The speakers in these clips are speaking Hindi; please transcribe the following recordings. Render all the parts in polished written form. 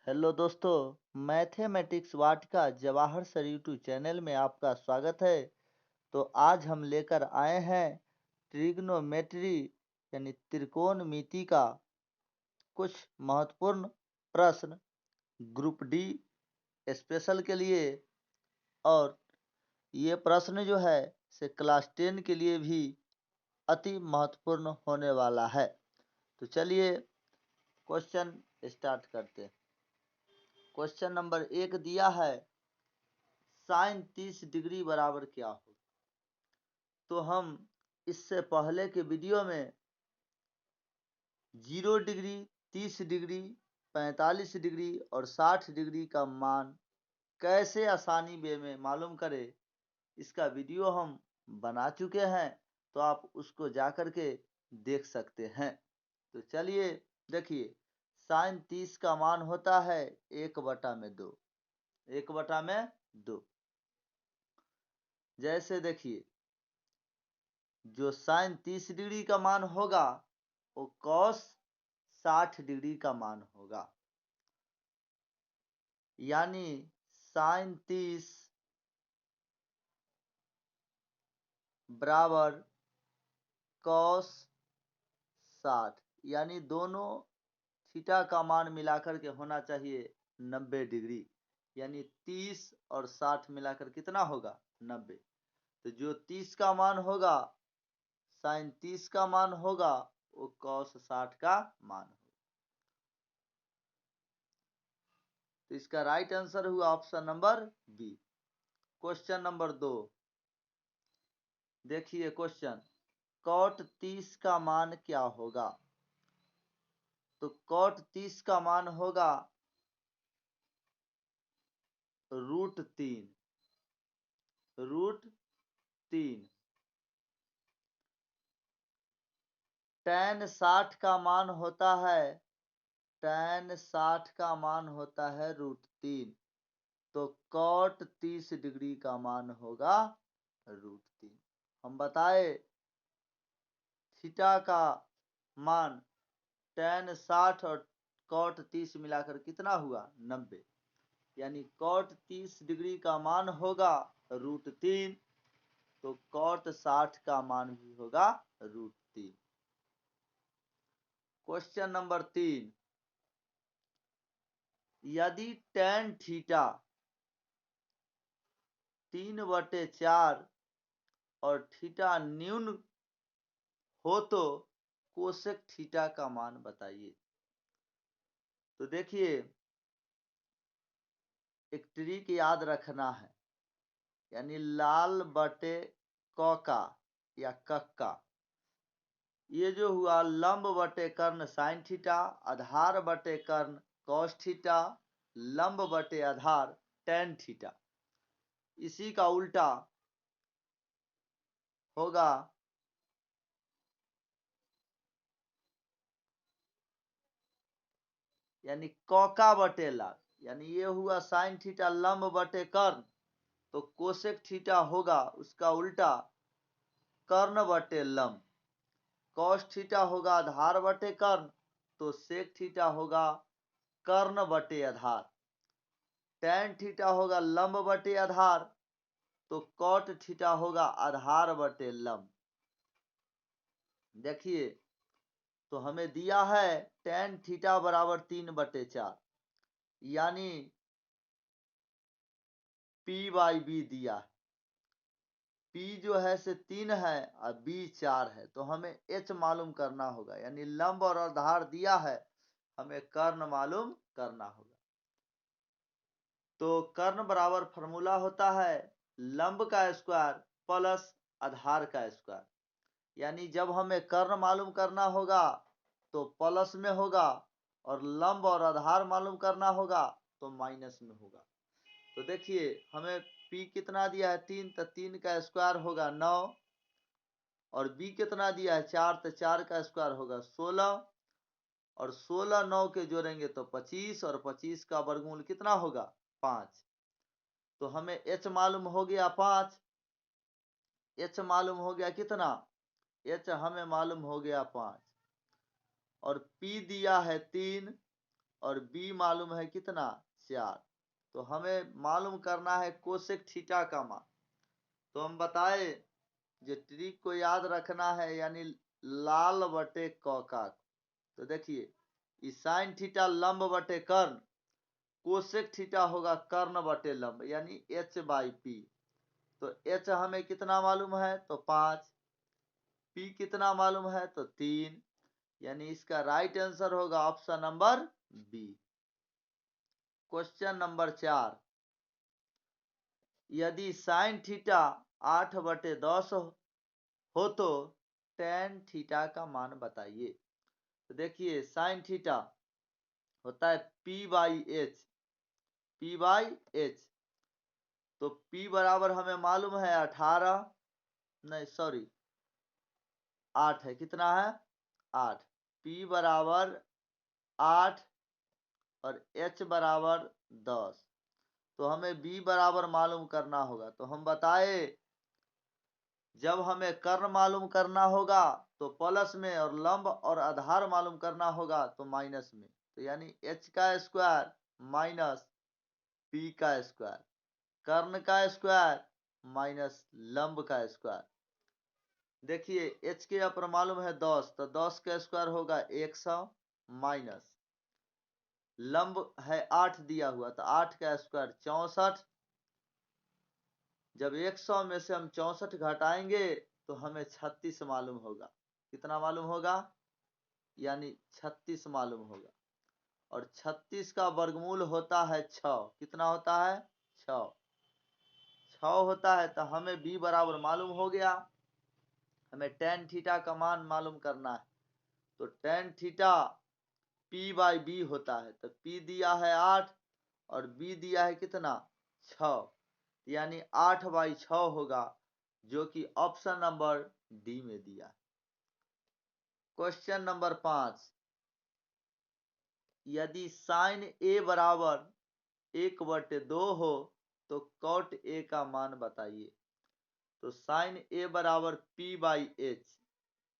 हेलो दोस्तों, मैथमेटिक्स वाटिका जवाहर सर यूट्यूब चैनल में आपका स्वागत है। तो आज हम लेकर आए हैं ट्रिग्नोमेट्री यानी त्रिकोणमिति का कुछ महत्वपूर्ण प्रश्न ग्रुप डी स्पेशल के लिए। और ये प्रश्न जो है से क्लास 10 के लिए भी अति महत्वपूर्ण होने वाला है। तो चलिए क्वेश्चन स्टार्ट करते हैं। क्वेश्चन नंबर 1 दिया है, साइन 30 डिग्री बराबर क्या हो। तो हम इससे पहले के वीडियो में 0 डिग्री, 30 डिग्री, 45 डिग्री और 60 डिग्री का मान कैसे आसानी वे में मालूम करें, इसका वीडियो हम बना चुके हैं। तो आप उसको जाकर के देख सकते हैं। तो चलिए देखिए, साइन 30 का मान होता है 1/2। 1/2। जैसे देखिए, जो साइन 30 डिग्री का मान होगा वो कॉस 60 डिग्री का मान होगा। यानी साइन 30 बराबर कॉस 60, यानी दोनों थीटा का मान मिलाकर के होना चाहिए 90 डिग्री। यानी 30 और 60 मिलाकर कितना होगा 90। तो जो 30 का मान होगा, साइन 30 का मान होगा, वो कॉस 60 का मान होगा। तो इसका राइट आंसर हुआ option number B. Question number 2 देखिए, क्वेश्चन कॉट 30 का मान क्या होगा। तो कॉट 30 का मान होगा √3। √3। tan 60 का मान होता है, tan 60 का मान होता है √3। तो कॉट 30 डिग्री का मान होगा √3। हम बताए थीटा का मान tan 60 और कॉट 30 मिलाकर कितना हुआ 90। यानी कॉट 30 डिग्री का मान होगा √3। तो कॉट 60 का मान भी होगा √3। क्वेश्चन नंबर 3, यदि tan थीटा 3/4 और थीटा न्यून हो तो कोसेक थीटा का मान बताइए। तो देखिए, एक ट्रिक याद रखना है, यानी लाल बटे कौका या कक्का। ये जो हुआ लंब बटे कर्ण साइन थीटा, आधार बटे कर्ण कॉस थीटा, लंब बटे आधार टेन थीटा। इसी का उल्टा होगा यानी कौका बटे लाल। यानी ये हुआ साइन थीटा लंब बटे कर्ण, तो कोसेक थीटा होगा उसका उल्टा कर्ण बटे लंब। कॉस थीटा होगा आधार बटे कर्ण, तो सेक थीटा होगा कर्ण बटे आधार। टेन थीटा होगा लंब बटे आधार, तो कॉट थीटा होगा आधार बटे लंब। देखिए, तो हमें दिया है टेन थीटा बराबर 3/4, यानी P/B दिया है। P जो है से 3 है और B 4 है। तो हमें H मालूम करना होगा, यानी लंब और आधार दिया है, हमें कर्ण मालूम करना होगा। तो कर्ण बराबर फॉर्मूला होता है लंब का स्क्वायर प्लस आधार का स्क्वायर। यानी जब हमें कर्ण मालूम करना होगा तो प्लस में होगा, और लंब और आधार मालूम करना होगा तो माइनस में होगा। तो देखिए, हमें P कितना दिया है 3, तो 3 का स्क्वायर होगा 9, और B कितना दिया है 4, तो 4 का स्क्वायर होगा 16, और 16 9 के जोड़ेंगे तो 25, और 25 का वर्गमूल कितना होगा 5। तो हमें H मालूम हो गया 5। H मालूम हो गया कितना, H हमें मालूम हो गया 5, और P दिया है 3, और b मालूम है कितना 4। तो हमें मालूम करना है कोसेक थीटा का मान। तो हम बताए जो ट्रिक को याद रखना है, यानी लाल बटे कौका। तो देखिए साइन थीटा लंब बटे कर्ण, कोसेक थीटा होगा कर्ण बटे लंब, यानी h/p। तो h हमें कितना मालूम है तो 5, p कितना मालूम है तो 3, यानी इसका राइट आंसर होगा option number B. Question number 4, यदि साइन थीटा 8/10 हो तो टेन थीटा का मान बताइए। तो देखिए साइन थीटा होता है p/h, p/h। तो p बराबर हमें मालूम है 18, नहीं सॉरी 8 है, कितना है 8। p बराबर 8 और h बराबर 10। तो हमें b बराबर मालूम करना होगा। तो हम बताए जब हमें कर्ण मालूम करना होगा तो प्लस में, और लंब और आधार मालूम करना होगा तो माइनस में। तो यानी h का स्क्वायर माइनस p का स्क्वायर, कर्ण का स्क्वायर माइनस लंब का स्क्वायर। देखिए h के ऊपर मालूम है 10, तो 10 का स्क्वायर होगा 100, माइनस लंब है 8 दिया हुआ, तो 8 का स्क्वायर 64। जब 100 में से हम 64 घटाएंगे तो हमें 36 मालूम होगा। कितना मालूम होगा, यानी 36 मालूम होगा। और 36 का वर्गमूल होता है 6। कितना होता है 6, 6 होता है। तो हमें b बराबर मालूम हो गया। हमें टेन थीटा का मान मालूम करना है। तो टेन थीटा p/b होता है। तो p दिया है 8 और b दिया है कितना 6, यानी 8/6 होगा, जो कि ऑप्शन नंबर डी में दिया। क्वेश्चन नंबर 5, यदि साइन a बराबर 1/2 हो तो कॉट a का मान बताइए। तो साइन a बराबर p/h,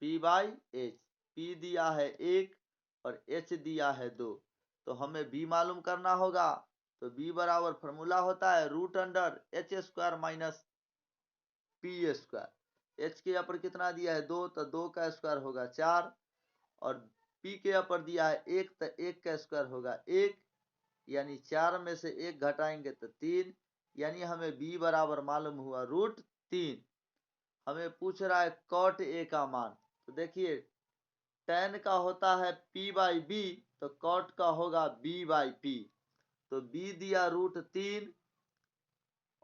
p/h, p दिया है 1 और h दिया है 2। तो हमें b मालूम करना होगा। तो b बराबर फॉर्मूला होता है root under h square minus p square. h के ऊपर कितना दिया है 2, तो 2 का स्क्वायर होगा 4, और p के ऊपर दिया है 1, तो 1 का स्क्वायर होगा 1, यानी 4 में से 1 घटाएंगे तो 3, यानी हमें b बराबर मालूम हुआ √3। हमें पूछ रहा है कॉट a का मान। तो देखिए tan का होता है p/b, तो कॉट का होगा b/p। तो b दिया √3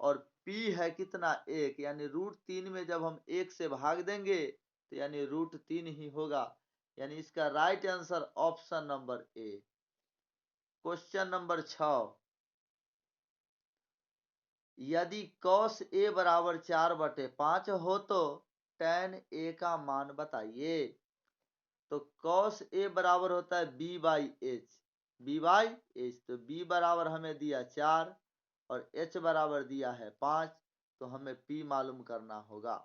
और p है कितना 1, यानी √3 में जब हम 1 से भाग देंगे तो यानी √3 ही होगा, यानी इसका right answer option number A. Question number 6, यदि cos a बराबर 4/5 हो तो tan a का मान बताइए। तो cos a बराबर होता है b/h, b/h। तो b बराबर हमें दिया 4 और h बराबर दिया है 5। तो हमें p मालूम करना होगा।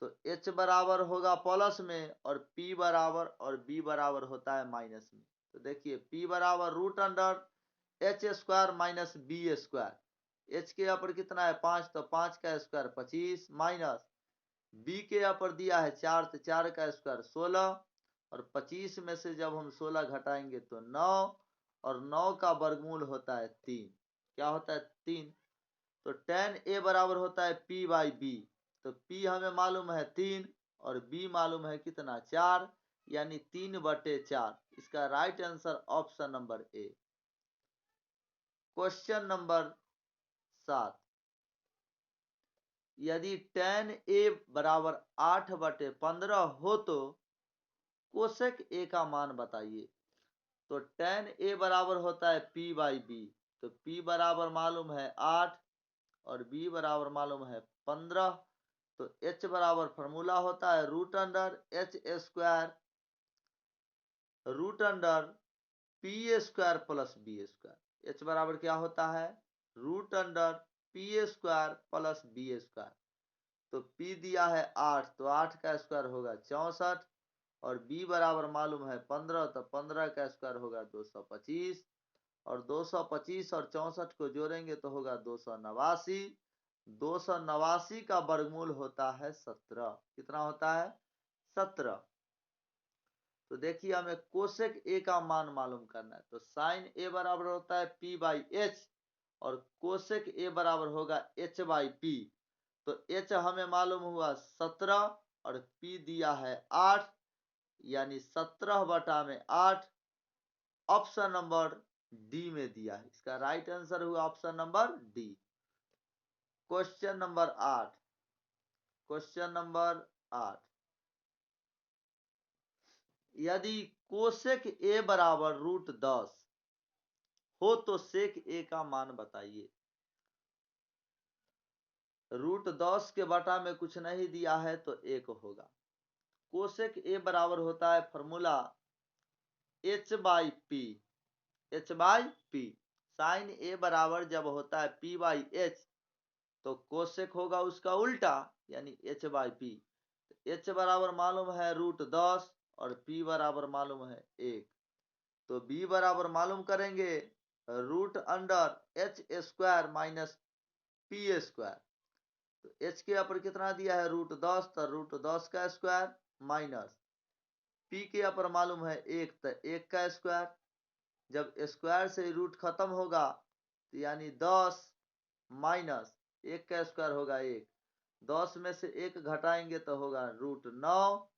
तो h बराबर होगा प्लस में, और p बराबर और b बराबर होता है माइनस में। तो देखिए p बराबर root under h square minus b square. h के ऊपर कितना है 5, तो 5 का स्क्वायर 25, माइनस b के ऊपर दिया है 4, तो 4 का स्क्वायर 16, और 25 में से जब हम 16 घटाएंगे तो 9, और 9 का वर्गमूल होता है 3। क्या होता है 3। तो tan a बराबर होता है p/b। तो p हमें मालूम है 3 और b मालूम है कितना 4, यानी 3/4। इसका right answer option number A. Question number 7, यदि tan a बराबर 8/15 हो तो कोसेक a का मान बताइए। तो tan a बराबर होता है p/b। तो p बराबर मालूम है 8 और b बराबर मालूम है 15। तो h बराबर फॉर्मूला होता है root under h square, root under p square plus b square. h बराबर क्या होता है root under p square plus b square. तो p दिया है 8, तो 8 का स्क्वायर होगा 64, और b बराबर मालूम है 15, तो 15 का स्क्वायर होगा 225, और 225 और 64 को जोड़ेंगे तो होगा 289। 289 का वर्गमूल होता है 17। कितना होता है? 17। तो देखिए हमें कोसेक ए का मान मालूम करना है, तो साइन ए बराबर होता है p बाई एच, और कोसेक ए बराबर होगा h बाई पी। तो h हमें मालूम हुआ 17 और p दिया है 8, यानी 17/8 ऑप्शन नंबर डी में दिया है। इसका राइट आंसर हुआ option number D. Question number 8। Question number 8, यदि कोसेक ए बराबर √10 हो तो सेक ए का मान बताइए। √10 के बटा में कुछ नहीं दिया है तो 1 होगा। कोसेक ए बराबर होता है formula h by P. h by P. Sine A बराबर जब होता है p बाई एच, तो कोसेक होगा उसका उल्टा, यानी h बाई पी। h बराबर मालूम है √10 और p बराबर मालूम है 1, तो b बराबर मालूम करेंगे √अंडर h² - p²। तो h के ऊपर कितना दिया है √10, तो √10 का स्क्वायर माइनस p के ऊपर मालूम है 1, तो 1 का स्क्वायर। जब स्क्वायर से रूट खत्म होगा तो यानी 10 माइनस 1 का स्क्वायर होगा 1। 10 में से 1 घटाएंगे तो होगा √9।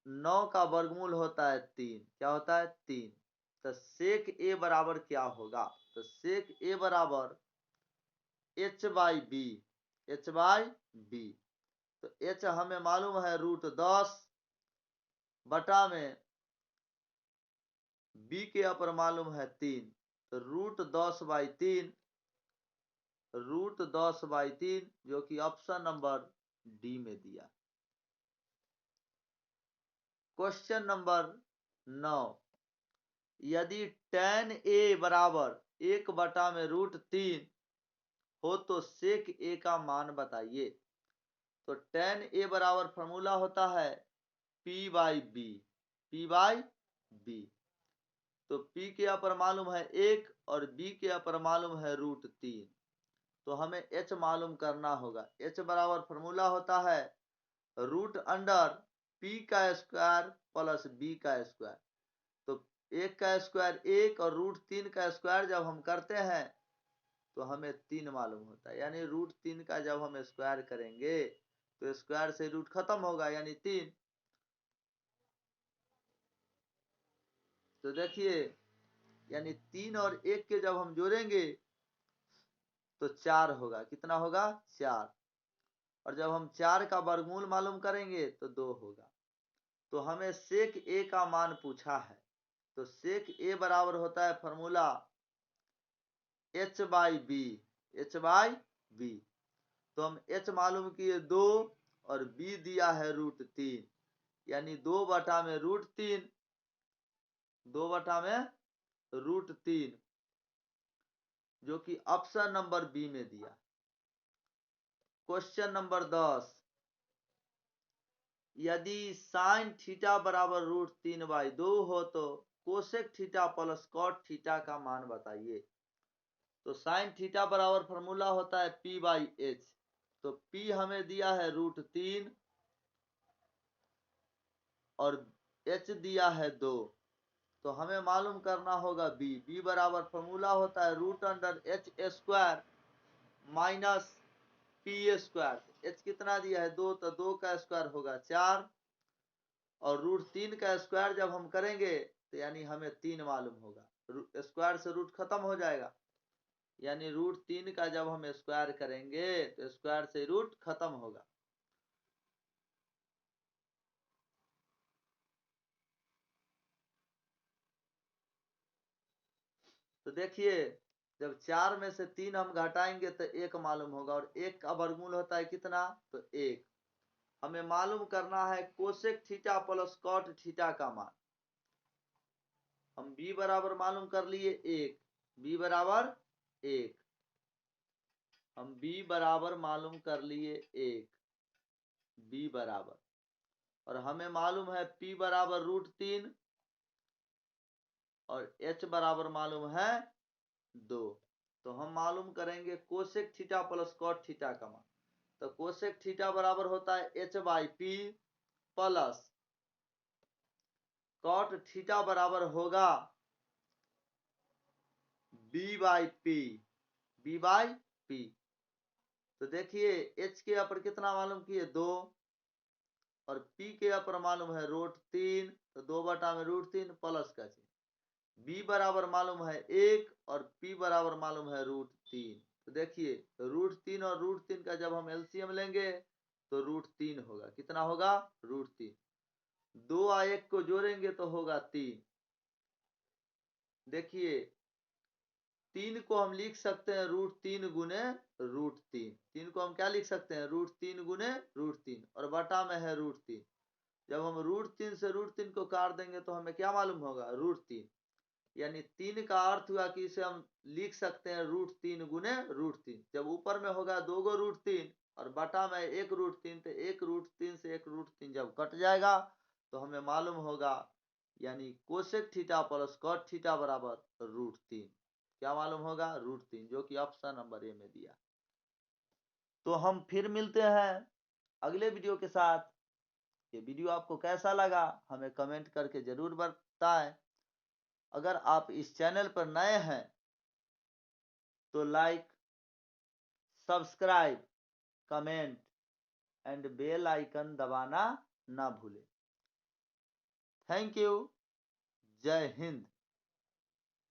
9 का वर्गमूल होता है 3। क्या होता है? 3। तो सेक ए बराबर क्या होगा? तो सेक ए बराबर h by B. h by B. तो h हमें मालूम है √10 बटा में b के ऊपर मालूम है 3, तो √10/3, √10/3 जो कि ऑप्शन नंबर डी में दिया। क्वेश्चन नंबर 9, यदि tan a बराबर 1 बटा में √3 हो तो सेक ए का मान बताइए। तो tan a बराबर फॉर्मूला होता है p by B. p by B. तो p के ऊपर मालूम है 1 और b के ऊपर मालूम है √3, तो हमें h मालूम करना होगा। h बराबर फॉर्मूला होता है √p का स्क्वायर प्लस b का स्क्वायर। तो 1 का स्क्वायर 1 और √3 का स्क्वायर जब हम करते हैं तो हमें 3 मालूम होता है, यानी √3 का जब हम स्क्वायर करेंगे तो स्क्वायर से रूट खत्म होगा, यानी 3। तो देखिए यानी 3 और 1 के जब हम जोड़ेंगे तो 4 होगा। कितना होगा? 4। और जब हम 4 का वर्गमूल मालूम करेंगे तो 2 होगा। तो हमें सेक ए का मान पूछा है, तो सेक ए बराबर होता है formula h by B. h by B. तो हम h मालूम किए 2 और b दिया है √3, यानी 2 बटा में √3, 2 बटा में √3 जो कि ऑप्शन नंबर बी में दिया। क्वेश्चन नंबर 10, यदि साइन थीटा बराबर √3/2 हो तो cosec theta plus cot theta का मान बताइए। तो साइन थीटा बराबर फॉर्मूला होता है p बाई एच। तो p हमें दिया है √3 और h दिया है 2, तो हमें मालूम करना होगा b बराबर फॉर्मूला होता है √h² माइनस p²। h कितना दिया है 2, तो 2 का स्क्वायर होगा 4, और √3 का स्क्वायर जब हम करेंगे तो यानी हमें 3 मालूम होगा। स्क्वायर से रूट खत्म हो जाएगा, यानी √3 का जब हम स्क्वायर करेंगे तो स्क्वायर से रूट खत्म होगा। तो देखिए जब 4 में से 3 हम घटाएंगे तो 1 मालूम होगा, और 1 का वर्गमूल होता है कितना? तो 1। हमें मालूम करना है cosec theta plus cot theta का मान। हम b बराबर मालूम कर लिए 1, b बराबर 1। हम b बराबर मालूम कर लिए 1, b बराबर और हमें मालूम है P बराबर √3 और H बराबर मालूम है 2। तो हम मालूम करेंगे cosec theta plus cot theta का मान। तो कोसेक थीटा बराबर होता है H/P प्लस कॉट थीटा बराबर होगा B/P। B/P। तो देखिए H के अपर कितना मालूम किए 2 और P के अपर मालूम है √3, तो 2/√3 प्लस का चिन्ह। B बराबर मालूम है 1 और P बराबर मालूम है √3। तो देखिए √3 और √3 का जब हम एलसीएम लेंगे तो √3 होगा। कितना होगा √3। 2 और 1 को जोड़ेंगे तो होगा 3। देखिए 3 को हम लिख सकते हैं √3 गुने √3। 3 को हम क्या लिख सकते हैं √3 गुने √3 और बटा में है √3। जब हम √3 से √3 को काट देंगे तो हमें क्या मालूम होगा √3। यानी 3 का अर्थ हुआ कि इसे हम लिख सकते हैं √3 गुने √3। जब ऊपर में होगा 2 गो √3 और बटा में 1 √3, तो 1 √3 से 1 √3 जब कट जाएगा तो हमें मालूम होगा यानी cosec theta plus cot theta बराबर √3। क्या मालूम होगा √3, जो कि ऑप्शन नंबर ए में दिया। तो हम फिर मिलते हैं अगले वीडियो के साथ। ये वीडियो आपको कैसा लगा हमें कमेंट करके जरूर बताएं। अगर आप इस चैनल पर नए हैं तो like, subscribe, comment and bell icon दबाना ना भूलें। Thank you. जय हिंद।